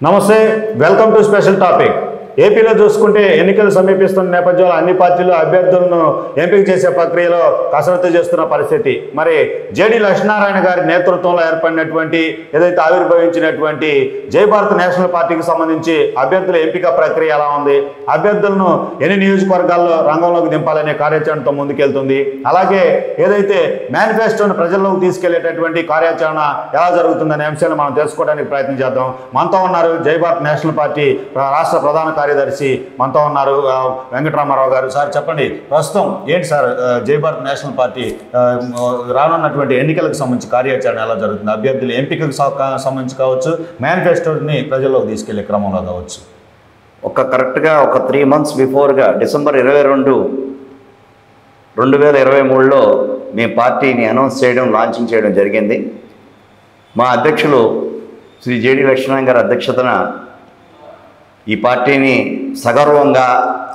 నమస్తే, welcome to special topic. ఏపీలో చూసుకుంటే ఎన్నికలు సమీపిస్తున్న నేపథ్యంలో అన్ని పార్టీలు అభ్యర్థులను ఎంపిక చేసే ప్రక్రియలో కసరత్తు చేస్తున్న పరిస్థితి. మరి జేడి లక్ష్మీనారాయణ గారి నేతృత్వంలో ఏర్పడినటువంటి ఏదైతే ఆవిర్భవించినటువంటి జై భారత్ నేషనల్ పార్టీకి సంబంధించి అభ్యర్థుల ఎంపిక ప్రక్రియ ఎలా ఉంది, అభ్యర్థులను ఎన్ని నియోజకవర్గాల్లో రంగంలోకి దింపాలనే కార్యాచరణతో ముందుకెళ్తుంది, అలాగే ఏదైతే మేనిఫెస్టోను ప్రజల్లోకి తీసుకెళ్లేటటువంటి కార్యాచరణ ఎలా జరుగుతుందనే అంశాలు మనం తెలుసుకోవడానికి ప్రయత్నం చేద్దాం. మనతో ఉన్నారు జై భారత్ నేషనల్ పార్టీ రాష్ట్ర ప్రధాన కార్యదర్శి మనతో ఉన్నారు వెంకటరామారావు గారు. సార్ చెప్పండి, ప్రస్తుతం ఏంటి సార్ జై భారత్ నేషనల్ పార్టీ రానున్నటువంటి ఎన్నికలకు సంబంధించి కార్యాచరణ ఎలా జరుగుతుంది? అభ్యర్థుల ఎంపికకు సంబంధించి కావచ్చు, మేనిఫెస్టోని ప్రజల్లోకి తీసుకెళ్లే క్రమంలో కావచ్చు. కరెక్ట్గా 3 months బిఫోర్గా డిసెంబర్ 22, 2023లో మేము పార్టీని అనౌన్స్ చేయడం, లాంచింగ్ చేయడం జరిగింది. మా అధ్యక్షులు శ్రీ జేడి లక్ష్మీనారాయణ గారి అధ్యక్షతన ఈ పార్టీని సగర్వంగా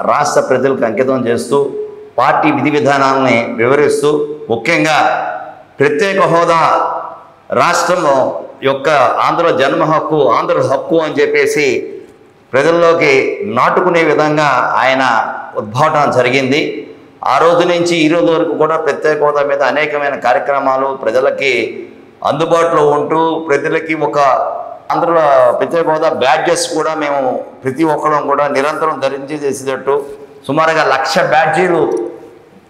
రాష్ట్ర ప్రజలకు అంకితం చేస్తూ పార్టీ విధి విధానాలని వివరిస్తూ, ముఖ్యంగా ప్రత్యేక హోదా రాష్ట్రం యొక్క ఆంధ్ర జన్మ హక్కు, ఆంధ్ర హక్కు అని చెప్పేసి ప్రజల్లోకి నాటుకునే విధంగా ఆయన ఉద్భాటన జరిగింది. ఆ రోజు నుంచి ఈ రోజు వరకు కూడా ప్రత్యేక హోదా మీద అనేకమైన కార్యక్రమాలు ప్రజలకి అందుబాటులో ఉంటూ, ప్రజలకి ఒక ఆంధ్ర ప్రత్యేక హోదా బ్యాడ్జెస్ కూడా మేము ప్రతి ఒక్కరం కూడా నిరంతరం ధరించి చేసేటట్టు సుమారుగా 1,00,000 బ్యాడ్జీలు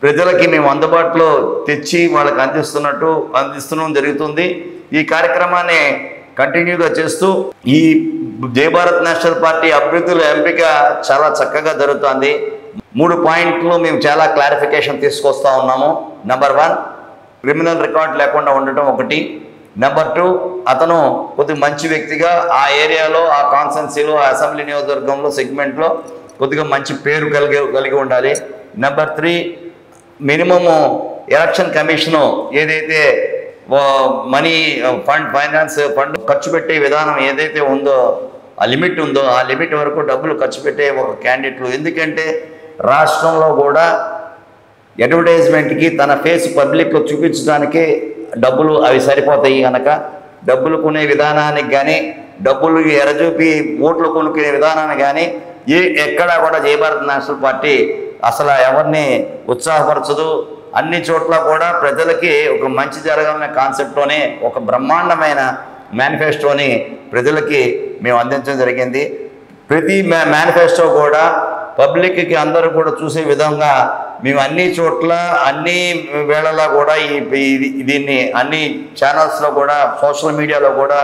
ప్రజలకి మేము అందుబాటులో తెచ్చి వాళ్ళకి అందిస్తున్నాం జరుగుతుంది. ఈ కార్యక్రమాన్ని కంటిన్యూగా చేస్తూ ఈ జై భారత్ నేషనల్ పార్టీ అభ్యర్థుల ఎంపిక చాలా చక్కగా జరుగుతుంది. 3 పాయింట్లు మేము చాలా క్లారిఫికేషన్ తీసుకొస్తా ఉన్నాము. నెంబర్ 1, క్రిమినల్ రికార్డ్ లేకుండా ఉండటం ఒకటి. నెంబర్ 2, అతను కొద్దిగా మంచి వ్యక్తిగా ఆ ఏరియాలో, ఆ కాన్స్టిట్యున్సీలో, ఆ అసెంబ్లీ నియోజకవర్గంలో సెగ్మెంట్లో కొద్దిగా మంచి పేరు కలిగి ఉండాలి. నెంబర్ 3, మినిమము ఎలక్షన్ కమిషను ఏదైతే మనీ ఫైనాన్స్ ఫండ్ ఖర్చు పెట్టే విధానం ఏదైతే ఉందో, ఆ లిమిట్ ఉందో, ఆ లిమిట్ వరకు డబ్బులు ఖర్చు పెట్టే ఒక క్యాండిడేట్లు. ఎందుకంటే రాష్ట్రంలో కూడా అడ్వర్టైజ్మెంట్కి తన ఫేస్ పబ్లిక్లో చూపించడానికి డబ్బులు అవి సరిపోతాయి కనుక డబ్బులు కొనే విధానానికి కానీ, డబ్బులు ఎరచూపి ఓట్లు కొనుక్కునే విధానానికి కానీ ఎక్కడా కూడా జై భారత్ నేషనల్ పార్టీ అసలు ఎవరిని ఉత్సాహపరచదు. అన్ని చోట్ల కూడా ప్రజలకి ఒక మంచి జరగాలనే కాన్సెప్ట్తోనే ఒక బ్రహ్మాండమైన మేనిఫెస్టోని ప్రజలకి మేము అందించడం జరిగింది. ప్రతి మేనిఫెస్టో కూడా పబ్లిక్కి అందరూ కూడా చూసే విధంగా మేము అన్ని చోట్ల, అన్ని వేళలా కూడా దీన్ని అన్ని ఛానల్స్లో కూడా, సోషల్ మీడియాలో కూడా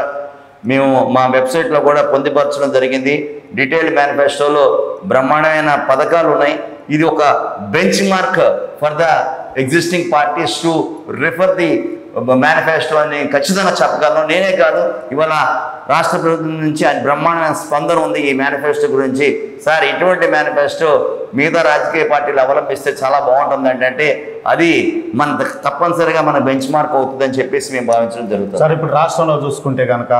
మేము మా వెబ్సైట్లో కూడా పొందుపరచడం జరిగింది. డీటెయిల్డ్ మేనిఫెస్టోలో బ్రహ్మాండమైన పథకాలు ఉన్నాయి. ఇది ఒక bench mark for the existing parties to refer the manifesto అని ఖచ్చితంగా చెప్పగలను. నేనే కాదు, ఇవాళ రాష్ట్ర ప్రభుత్వం నుంచి బ్రహ్మాండమైన స్పందన ఉంది ఈ మేనిఫెస్టో గురించి. సార్, ఇటువంటి మేనిఫెస్టో మిగతా రాజకీయ పార్టీలు అవలంబిస్తే చాలా బాగుంటుంది అంటే అది తప్పనిసరిగా మన బెంచ్ మార్క్ అవుతుందని చెప్పేసి మేము భావించడం జరుగుతుంది. సార్, ఇప్పుడు రాష్ట్రంలో చూసుకుంటే కనుక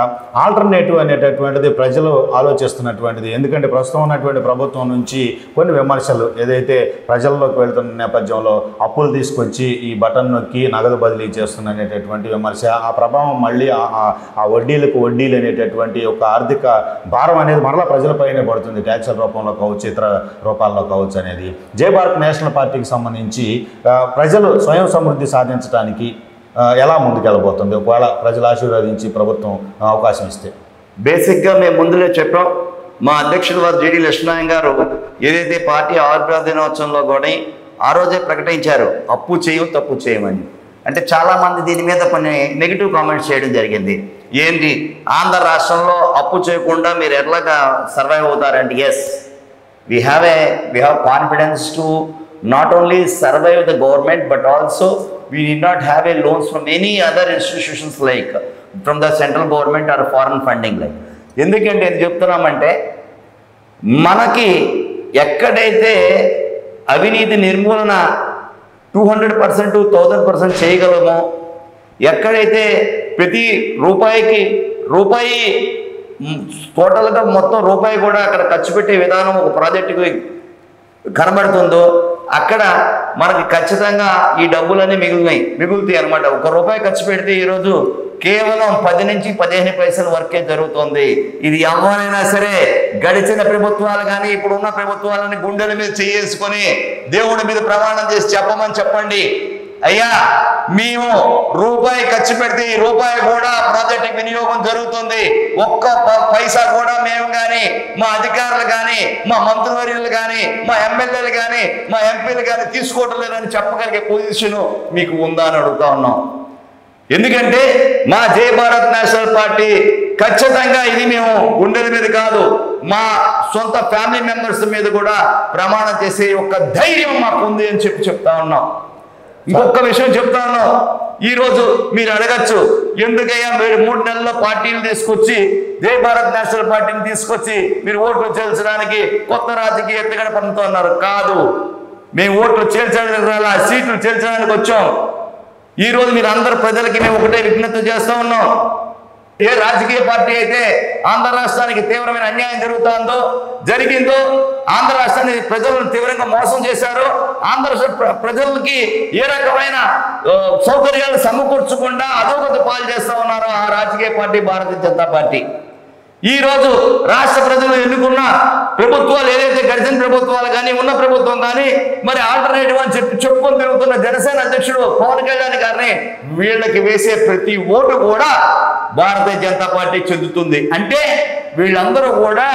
ఆల్టర్నేటివ్ అనేటటువంటిది ప్రజలు ఆలోచిస్తున్నటువంటిది. ఎందుకంటే ప్రస్తుతం ఉన్నటువంటి ప్రభుత్వం నుంచి కొన్ని విమర్శలు ఏదైతే ప్రజల్లోకి వెళ్తున్న నేపథ్యంలో అప్పులు తీసుకొచ్చి ఈ బటన్ నొక్కి నగదు బదిలీ చేస్తున్న అనేటటువంటి విమర్శ, ఆ ప్రభావం మళ్ళీ ఆ వడ్డీలకు వడ్డీలు అనేటటువంటి ఒక ఆర్థిక భారం అనేది మరలా ప్రజలపైనే పడుతుంది, ట్యాక్సుల రూపంలో కావచ్చు, ఇతర రూపాల్లో కావచ్చు అనేది. జై భారత్ నేషనల్ పార్టీకి సంబంధించి ప్రజలు స్వయం సమృద్ధి సాధించడానికి ఎలా ముందుకెళ్ళబోతుంది ఒకవేళ ప్రజలు ఆశీర్వదించి ప్రభుత్వం అవకాశం ఇస్తే? బేసిక్గా మేము ముందులే చెప్పాం. మా అధ్యక్షుడు వారు జేడి లక్ష్మీనారాయణ గారు ఏదైతే పార్టీ ఆవిర్భావ దినోత్సవంలో కూడా ఆ రోజే ప్రకటించారు, అప్పు చేయం తప్పు చేయమని. అంటే చాలామంది దీని మీద కొన్ని నెగిటివ్ కామెంట్స్ చేయడం జరిగింది. ఏంటి, ఆంధ్ర రాష్ట్రంలో అప్పు చేయకుండా మీరు ఎట్లాగా సర్వైవ్ అవుతారంటే, yes, we have confidence to not only survive the government but also we need not have a loans from any other institutions like from the central government or foreign funding like. ఎందుకంటే ఇది చెప్తున్నామంటే మనకి ఎక్కడైతే అవినీతి నిర్మూలన 200%, 1000% చేయగలమో, ఎక్కడైతే ప్రతి రూపాయి టోటల్గా మొత్తం రూపాయి కూడా అక్కడ ఖర్చు పెట్టే విధానం ఒక ప్రాజెక్టుకి కనబడుతుందో అక్కడ మనకి ఖచ్చితంగా ఈ డబ్బులన్నీ మిగులుతాయి అనమాట. ₹1 ఖర్చు పెడితే ఈరోజు కేవలం 10 నుంచి 15 పైసల వరకే జరుగుతుంది. ఇది ఎవరైనా సరే గడిచిన ప్రభుత్వాలు కానీ ఇప్పుడున్న ప్రభుత్వాలని గుండెల మీద చేసుకొని దేవుడి మీద ప్రమాణం చేసి చెప్పమని చెప్పండి. అయ్యా, మేము రూపాయి ఖర్చు పెడితే ఈ రూపాయి కూడా ప్రాజెక్టు వినియోగం జరుగుతుంది. ఒక్క పైసా కూడా మేము కానీ, మా అధికారులు కానీ, మా మంత్రివర్యులు కానీ, మా ఎమ్మెల్యేలు కానీ, మా ఎంపీలు కానీ తీసుకోవటం లేదని చెప్పగలిగే పొజిషన్ మీకు ఉందా అని అడుగుతా ఉన్నాం. ఎందుకంటే మా జై భారత్ నేషనల్ పార్టీ ఖచ్చితంగా ఇది మేము గుండెల మీద కాదు, మా సొంత ఫ్యామిలీ మెంబర్స్ మీద కూడా ప్రమాణం చేసే ఒక ధైర్యం మాకు ఉంది అని చెప్తా ఉన్నాం. ఇంకొక విషయం చెప్తాను. ఈరోజు మీరు అడగచ్చు, ఎందుకయ్యా మీరు 3 నెలల్లో పార్టీలు తీసుకొచ్చి జై భారత్ నేషనల్ పార్టీని తీసుకొచ్చి మీరు ఓట్లు చేర్చడానికి కొత్త రాజకీయ ఎత్తుగడ పనుతో అన్నారు. కాదు, మేము ఓట్లు చేర్చడానికి రాలా, సీట్లు చేర్చడానికి వచ్చాం. ఈరోజు మీరు అందరు ప్రజలకి మేము ఒకటే విజ్ఞప్తి చేస్తూ ఉన్నాం. ఏ రాజకీయ పార్టీ అయితే ఆంధ్ర రాష్ట్రానికి తీవ్రమైన అన్యాయం జరిగిందో, ఆంధ్ర రాష్ట్రాన్ని ప్రజలను తీవ్రంగా మోసం చేశారో, ఆంధ్ర ప్రజలకి ఏ రకమైన సౌకర్యాలు సమకూర్చకుండా అధోగతి పాలు చేస్తూ ఉన్నారో ఆ రాజకీయ పార్టీ భారతీయ జనతా పార్టీ. ఈ రోజు రాష్ట్ర ప్రజలు ఎన్నుకున్న ప్రభుత్వాలు ఏదైతే గడిచిన ప్రభుత్వాలు కానీ ఉన్న ప్రభుత్వం కానీ మరి ఆల్టర్నేటివ్ అని చెప్పుకొని తిరుగుతున్న జనసేన అధ్యక్షుడు పవన్ కళ్యాణ్ గారిని వీళ్ళకి వేసే ప్రతి ఓటు కూడా భారతీయ జనతా పార్టీ చెందుతుంది. అంటే వీళ్ళందరూ కూడా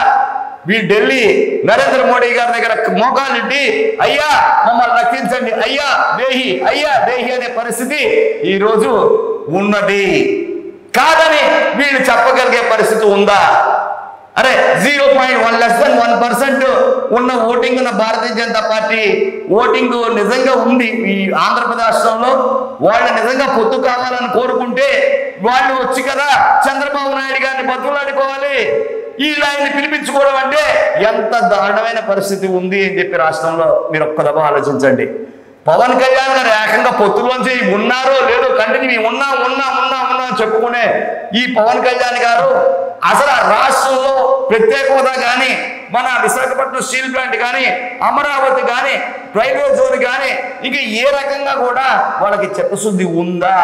ఢిల్లీ నరేంద్ర మోడీ గారి దగ్గర మోకాలిట్టి అయ్యా మమ్మల్ని రక్షించండి, అయ్యా దేహి అనే పరిస్థితి ఈరోజు ఉన్నది. కాదని వీళ్ళు చెప్పగలిగే పరిస్థితి ఉందా? అరే 0.1 less than 1% ఉన్న ఓటింగ్ ఉన్న భారతీయ జనతా పార్టీ ఓటింగ్ నిజంగా ఉంది ఈ ఆంధ్రప్రదేశ్ రాష్ట్రంలో. వాళ్ళు నిజంగా పొత్తు కావాలని కోరుకుంటే వాళ్ళు వచ్చి కదా చంద్రబాబు నాయుడు గారిని బతులాడుకోవాలి, ఈ లైన్ని పిలిపించుకోవడం అంటే ఎంత దారుణమైన పరిస్థితి ఉంది అని చెప్పి రాష్ట్రంలో మీరు ఒక్క దఫా ఆలోచించండి. పవన్ కళ్యాణ్ గారు ఏకంగా పొత్తులోంచి ఉన్నారో లేదో కంటిన్యూ ఉన్నా అని చెప్పుకునే ఈ పవన్ కళ్యాణ్ గారు అసలు ఆ రాష్ట్రంలో ప్రత్యేక హోదా కానీ, మన విశాఖపట్నం స్టీల్ ప్లాంట్ కానీ, అమరావతి కానీ, రైల్వే జోన్ కానీ ఇంకా ఏ రకంగా కూడా వాళ్ళకి చిత్తశుద్ధి ఉందా?